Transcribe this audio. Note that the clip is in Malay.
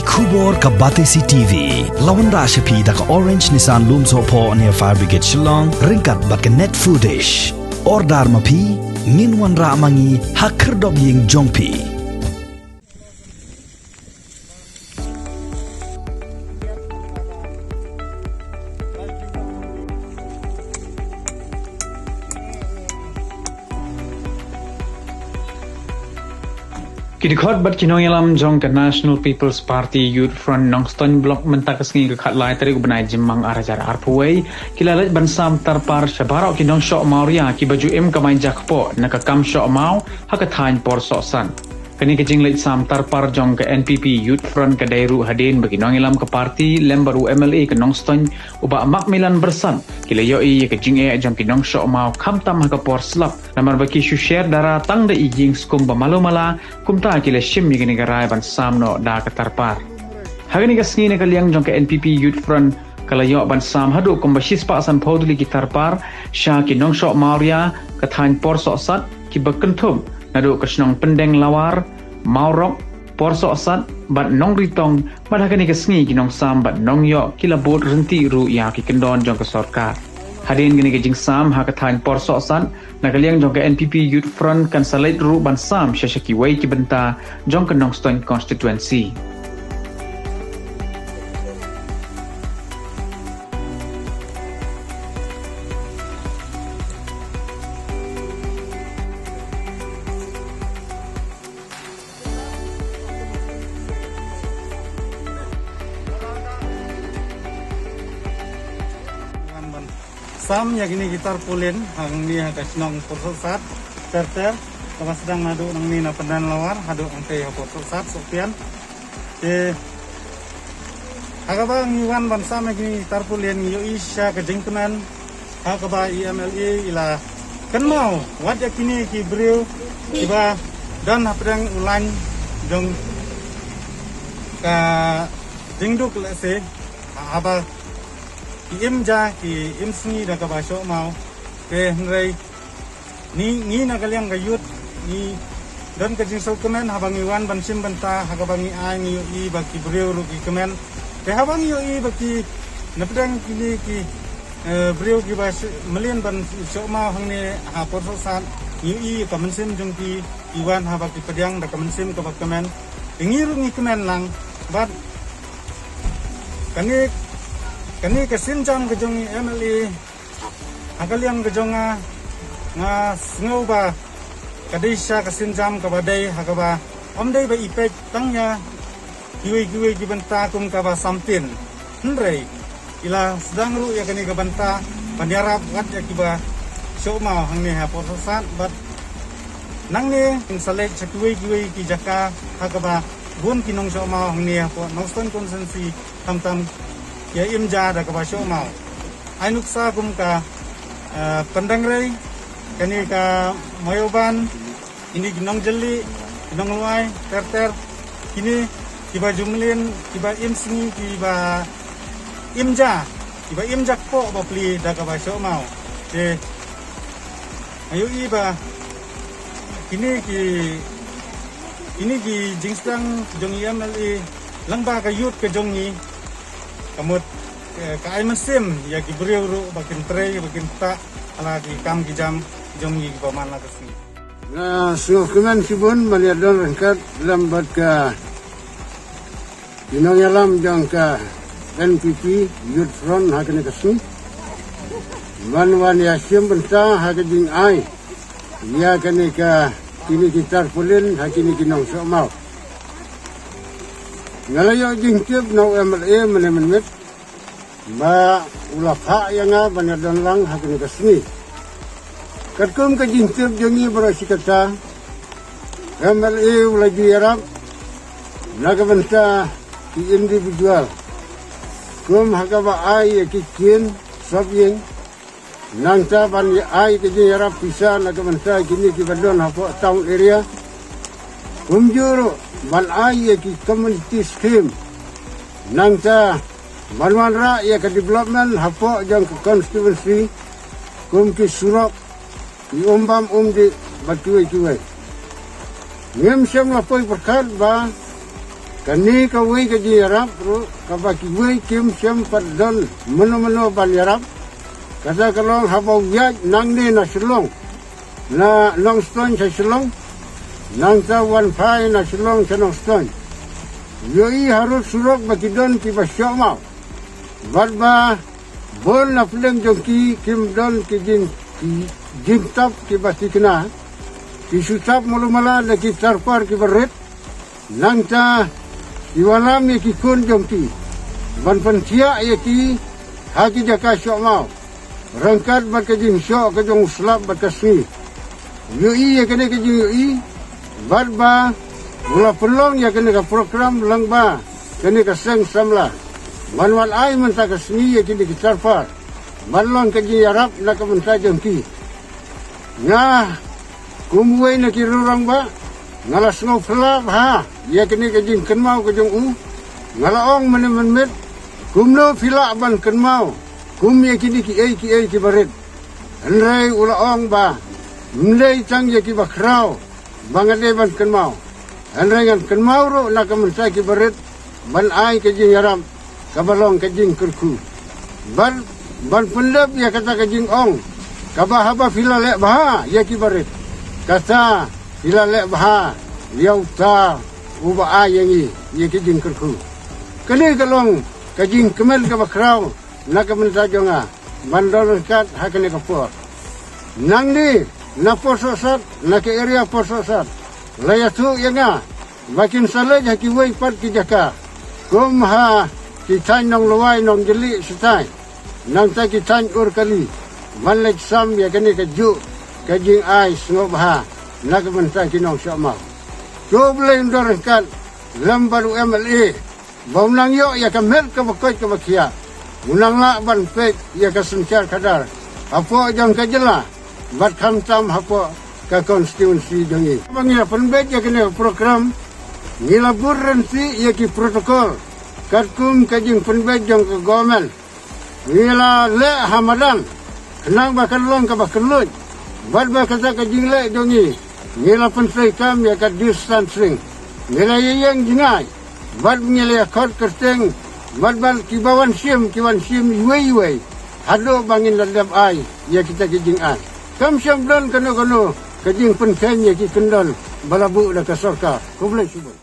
Kubor ka Batesi TV. Lawan ra siya da ka Orange Nissan Lumso po near Fire Brigade Shillong. Ringkat bat ka net footage. Ordar mapi. Nginwan ra mangi hakerdog ying jongpi. Kidikot bat kinoyalam jong ke National People's Party Youth Front Nongston Block mentakas ngi kat lai tari ubenai jemang arajar arpuwei kilalat bansam tarpar syabarok kinong syok mauria ki baju im kamai jakpo nakakam syok mau hakathain por soksan kini kejing lait sam tarpar jong ke NPP Youth Front ke dairu hadin bagi nongilam ke parti lembaru MLA ke Nongston uba makmilan bersan kilayoi kejing jong kinong syok mau kamtam hakapor slap namar baki share dara tang da ijing skum bamalumala kumta kila shim ni gini garai ban samno da katarpar hagani gasngi ne kaliang jong ke NPP Youth Front kalayo ban sam hadu kombasis pa san poduli ki tarpar sha ki nong shok mauria kathain por sok sat ki bakentum nadu kasnong pendeng lawar maurok por sok sat bat nong ritong badhagani gasngi ki nong sam bat nong yo kila bot renti ru ya ki kendon jong ke sarkar hadin gini ke jing sam hakathain por sok sat nakaliang jong ke NPP Youth Front kan salait ru ban sam syashaki wai ki benta jong ke Nongston constituency. Sam yang ini gitar pulin, hang ni hang kasnong posat, terter, kamu sedang ngadu nang ni na pendan lawar, hadu angkai posat sopian. Hagabang iwan ban sam yang ini gitar pulin, yo isya kejengkenan, hagaba IMLA ila kan mau, wat yakini ki beriu, kiba dan hapedang ulan jong ka jengduk lese, haba im ja ki im sngi da ka ba sho mau ke ngai ni na kaliang ka yut ni dan ka jing so kemen habang iwan ban sim banta ha ka bangi ai ni i ba ki breu ru ki kemen ke habang yo i ba ki na pedang ki breu ki ba melian ban sho mau hang ne ha por so san ni i ka men sim jung ki iwan ha ba ki pedang da ka men sim ka ba kemen ngi ru ni kemen lang bat kani kesin jam kejong MLA agaliang kejonga nga sngo ba kadisha kesin jam kabadai hakaba omdai ba ipek tangnya giwe gi benta kum ka ba samtin hnrei ila sedang ru ya kani ka benta pandiarap gat ya kiba shoma hangni ha posat bat nangni salek chatwe giwe ki jaka hakaba gun kinong shoma hangni ha po Nongston consensi tam ya imja da ka basyo mau ainuk sa kum ka pandangrai kani ka mayoban ini ginong jeli ginong luai terter kini tiba jumlin tiba imsni tiba imjak po bapli da ka basyo mau de ayo iba kini ki jingstang jong MLA langba ka youth ka jongi kamut ka ay masim ya ki beriu ru bakin trei bakin ta ala ki kam ki jam jong yi paman la kasni na so kemen sibun maliat don rengkat lambat ka inongalam jang ka NPP Youth Front hakene kasni manwan ya sim benta hakajing ai ya kene ka kini gitar pulin hakini kinong so mau ngalayo jingkip no MLA menemenmet ba ulapha yanga banadon lang hakini kasni katkum ka jingkip jongi barasikata MLA ulagi arab nagabanta ki individual kum hakaba ai kikin sabyeng nangta ban ai ki arab bisa nagabanta kini ki badon hapo town area kumjuro ban ai ki community scheme nangta banwan ra ya ka development hapo jang constituency kum ki surok di umbam di batuai tuai ngem sem lapoi perkat ba Kani kawai kaji yarap ru kabaki wai kim syam padon meno ban yarap. Kata kalong habau yaj nang ni na silong. Na long stone sa silong. Nang ta wan pai na silong sa long stone. Yoi harus surok baki don ki basyo mau. Badba bol na pleng jongki kim don ki jing tap ki basi kena. Ki sutap mulu-mala na ki tarpar ki barit. Nang ta iwalam ya ki kun jongki. Ban pentia ya ki haki jaka syok mau. Rangkat bat ka jing syok ka jong slap bat ka sui. Yoi ya kena ka jing yoi. Badba mula pelong ya kena ka program lang ba. Kena ka seng samla. Manwal ay man ta ka sui ya kena ki tarpar. Manlong ka jing yarap na ka menta jongki. Nga kumway na kirurang ba. Ngalas ngau pelap ha. Ya kini kajing kenmau kajong u. Ngalaong menemenmet. Kumno filak ban kenmau. Kum ya kini ki barit. Henrai ulaong ba. Mlay tang ya ki bakrau. Bangade ban kenmau. Henrai ngan kenmau ro na kamensai ki barit. Ban ay kajing yaram. Kabalong kajing kerku. Ban pendap ya kata kajing ong. Kabahaba filalek baha ya ki barit. Kata filalek baha. Liau ta uba ayangi ye kajing kerku. Kali kalong kajing kemel ka bakrau na ka mensajonga bandol kat hakane kapor. Nang ni na pososat na ke area pososat. Layatu yanga makin salaj haki wai pat ki jaka. Kum ha ki tan nong luai nong jeli sitai. Nang ta ki tan ur kali. Malek sam ya kane ka ju kajing ai sngop ha na ka mensaj kinong syamau. Boleh mendorongkan lembaru MLA. Baunang yo ya kamel ke bakoi ke bakia. Unang la ban pek ya ka sencar kadar. Apa jang ka jela. Bat khamtam apa ka konstitusi jongi. Bangia penbet ya kena program ngilaburansi ya ki protokol. Katkum kajing penbet jang ke government. Ngila le hamadan. Kenang bakal long ka bakal luj. Bat ba kata kajing le jongi. Ngila pensai kam ya kat distancing. Ngila yang jingai. Bad ngila kot kerteng. Bad kibawan sim iwe. Hado bangin ladap ai. Ya kita kijing ai. Kam siam don kano. Kajing pensen ya ki kendal. Balabu dah kasorka. Kublai subur.